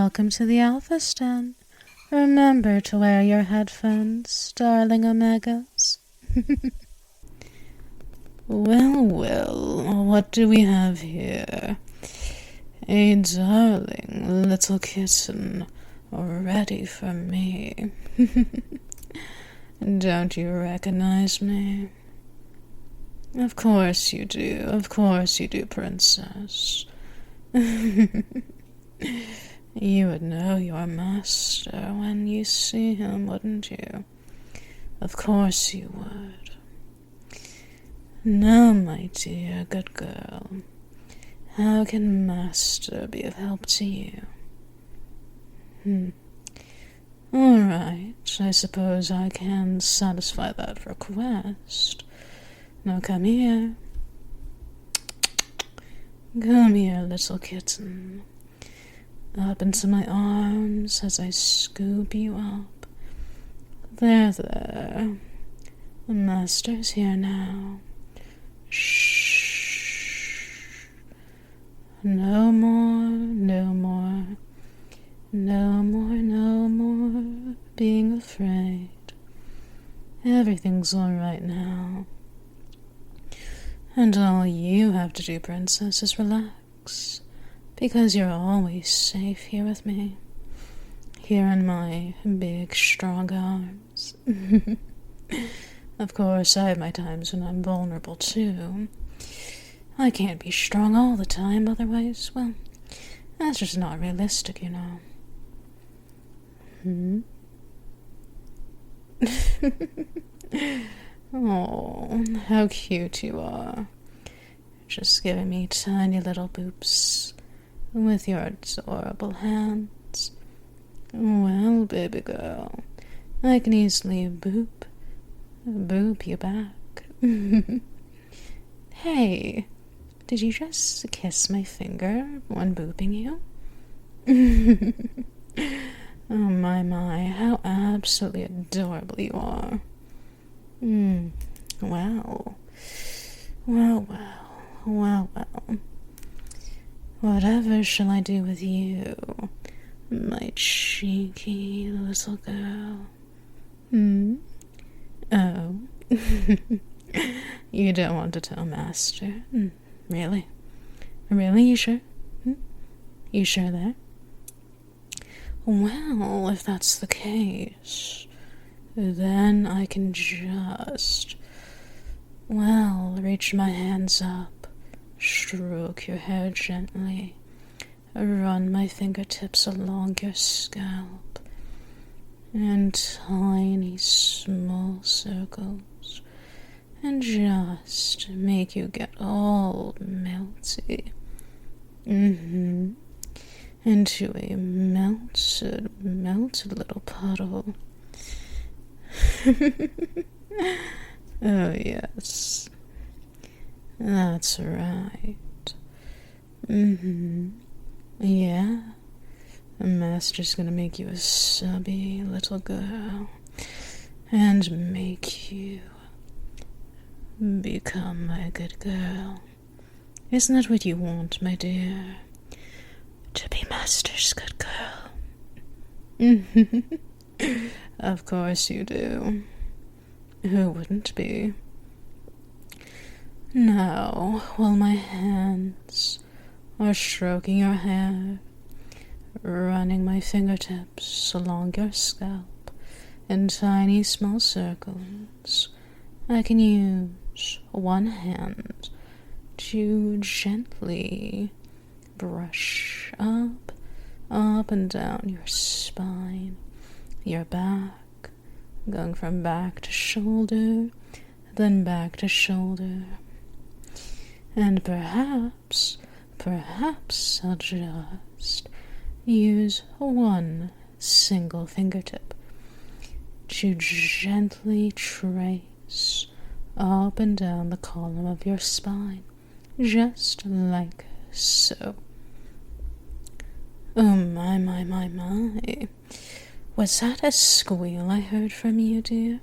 Welcome to the Alpha Stand. Remember to wear your headphones, darling Omegas. Well, what do we have here? A darling little kitten, ready for me. Don't you recognize me? Of course you do, princess. You would know your master when you see him, wouldn't you? Of course you would. Now, my dear good girl, how can master be of help to you? All right, I suppose I can satisfy that request. Now come here. Come here, little kitten. Up into my arms as I scoop you up. There. The master's here now. Shh. No more being afraid. Everything's all right now. And all you have to do, princess, is relax. Because you're always safe here with me. Here in my big, strong arms. Of course, I have my times when I'm vulnerable, too. I can't be strong all the time, otherwise, well, that's just not realistic, you know. Oh, how cute you are. Just giving me tiny little boops with your adorable hands. Well, baby girl, I can easily boop you back. Hey, did you just kiss my finger when booping you? Oh my, how absolutely adorable you are. Well. Whatever shall I do with you, my cheeky little girl? Oh. You don't want to tell master? Really? Really, you sure? You sure there? Well, if that's the case, then I can just, reach my hands up, stroke your hair gently, run my fingertips along your scalp, in tiny small circles, and just make you get all melty. Into a melted little puddle. Oh, yes. That's right. Yeah. The master's gonna make you a subby little girl and make you become a good girl. Isn't that what you want, my dear? To be master's good girl. Of course you do. Who wouldn't be? Now, while my hands are stroking your hair, running my fingertips along your scalp in tiny small circles, I can use one hand to gently brush up and down your spine, your back, going from back to shoulder, then back to shoulder. And perhaps I'll just use one single fingertip to gently trace up and down the column of your spine, just like so. Oh my. Was that a squeal I heard from you, dear?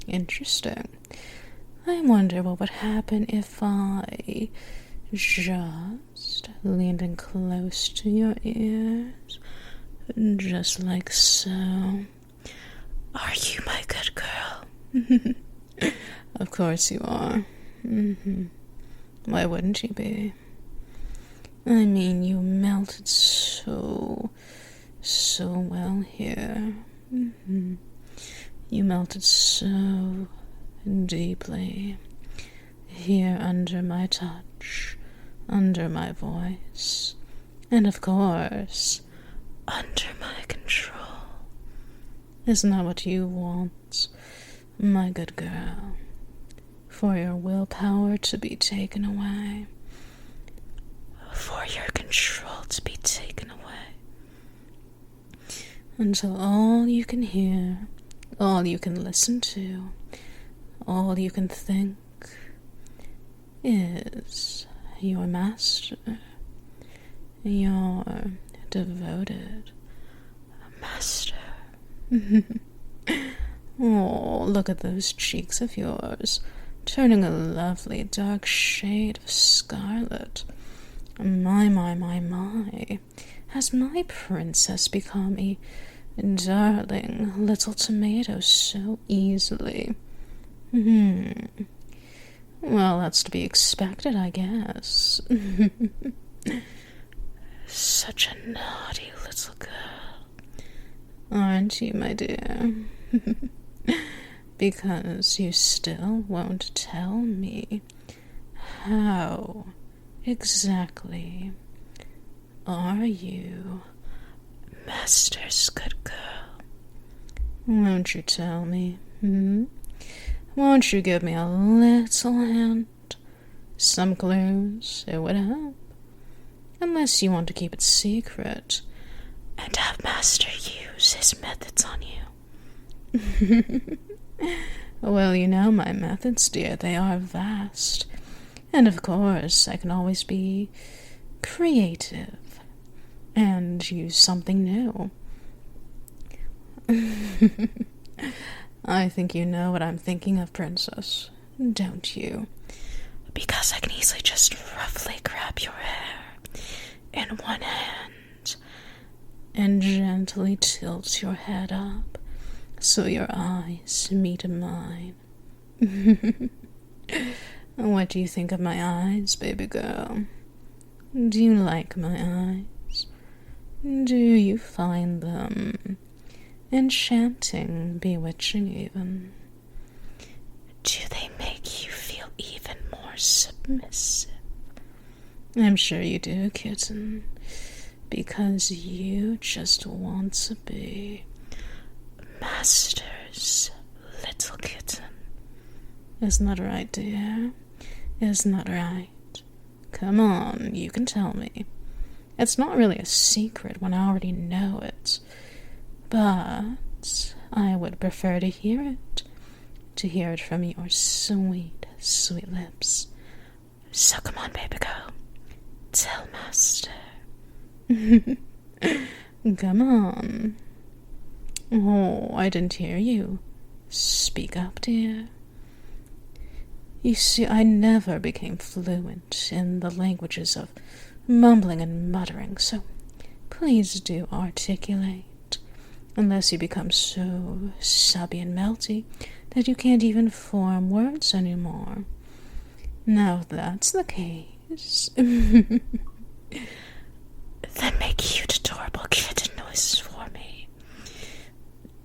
Interesting. I wonder what would happen if I just leaning close to your ears, just like so. Are you my good girl? Of course you are. Why wouldn't you be? I mean, you melted so well here. You melted so deeply here under my touch, under my voice, and of course, under my control. Isn't that what you want, my good girl? For your willpower to be taken away. For your control to be taken away. Until all you can hear, all you can listen to, all you can think is your master, your devoted master. Oh, look at those cheeks of yours, turning a lovely dark shade of scarlet. My. Has my princess become a darling little tomato so easily? Well, that's to be expected, I guess. Such a naughty little girl. Aren't you, my dear? Because you still won't tell me how exactly are you Master's good girl? Won't you tell me? Won't you give me a little hint? Some clues? It would help. Unless you want to keep it secret and have Master use his methods on you. Well, you know my methods, dear. They are vast. And of course, I can always be creative and use something new. I think you know what I'm thinking of, Princess, don't you? Because I can easily just roughly grab your hair in one hand and gently tilt your head up so your eyes meet mine. What do you think of my eyes, baby girl? Do you like my eyes? Do you find them enchanting, bewitching even? Do they make you feel even more submissive? I'm sure you do, kitten, because you just want to be Master's little kitten. Isn't that right, dear? Isn't that right? Come on, you can tell me. It's not really a secret when I already know it, but I would prefer to hear it from your sweet, sweet lips. So come on, baby girl, tell Master. Come on. Oh, I didn't hear you. Speak up, dear. You see, I never became fluent in the languages of mumbling and muttering, so please do articulate, unless you become so subby and melty that you can't even form words anymore. Now, if that's the case, then make cute, adorable kitten noises for me.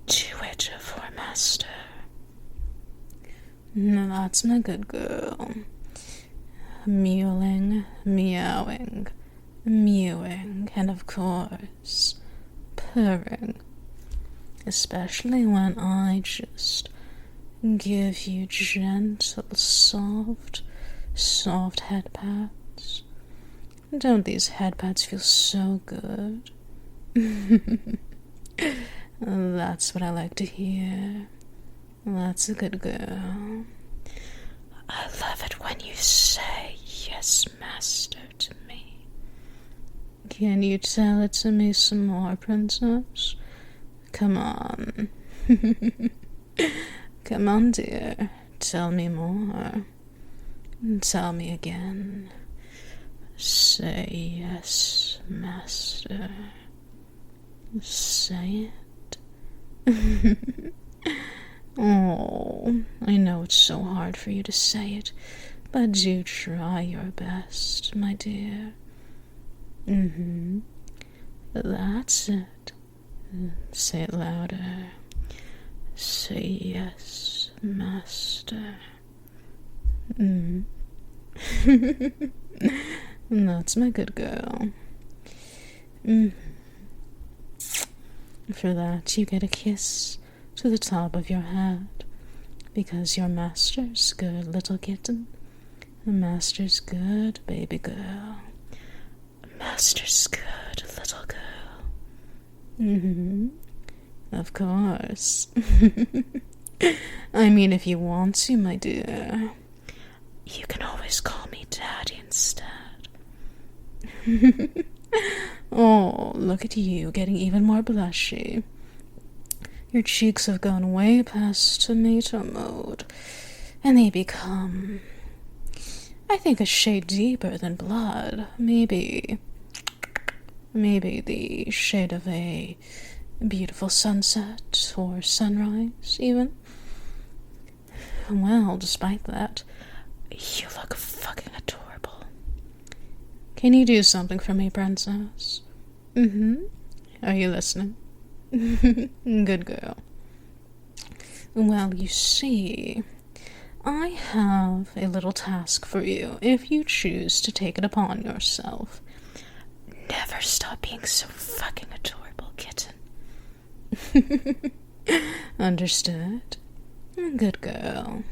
Do it for Master. Now that's my good girl. Mewling, meowing, mewing, and of course, purring. Especially when I just give you gentle, soft head pats. Don't these head pats feel so good? That's what I like to hear. That's a good girl. I love it when you say, yes, Master, to me. Can you tell it to me some more, Princess? Come on. Come on, dear. Tell me more. Tell me again. Say yes, master. Say it. Oh, I know it's so hard for you to say it, but do try your best, my dear. That's it. Say it louder. Say yes, master. That's my good girl. For that, you get a kiss to the top of your head, because your master's good, little kitten. The master's good, baby girl. Master's good, little girl. Of course. I mean, if you want to, my dear, you can always call me Daddy instead. Oh, look at you, getting even more blushy. Your cheeks have gone way past tomato mode, and they become, I think, a shade deeper than blood. Maybe the shade of a beautiful sunset or sunrise, even. Well, despite that, you look fucking adorable. Can you do something for me, princess? Are you listening? Good girl. Well, you see, I have a little task for you, if you choose to take it upon yourself. Never stop being so fucking adorable, kitten. Understood? Good girl.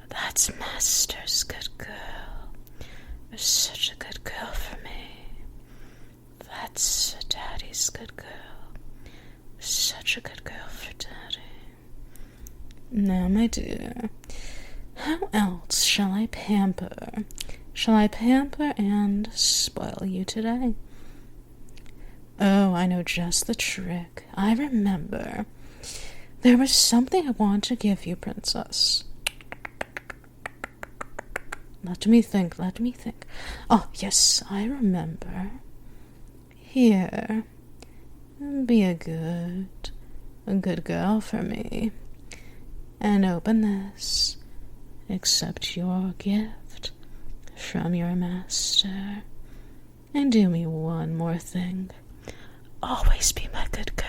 That's Master's good girl. Such a good girl for me. That's Daddy's good girl. Such a good girl for Daddy. Now, my dear, how else shall I pamper? Shall I pamper and spoil you today? Oh, I know just the trick. I remember. There was something I wanted to give you, princess. Let me think. Oh, yes, I remember. Here. Be a good girl for me. And open this. Accept your gift from your master. And do me one more thing. Always be my good girl.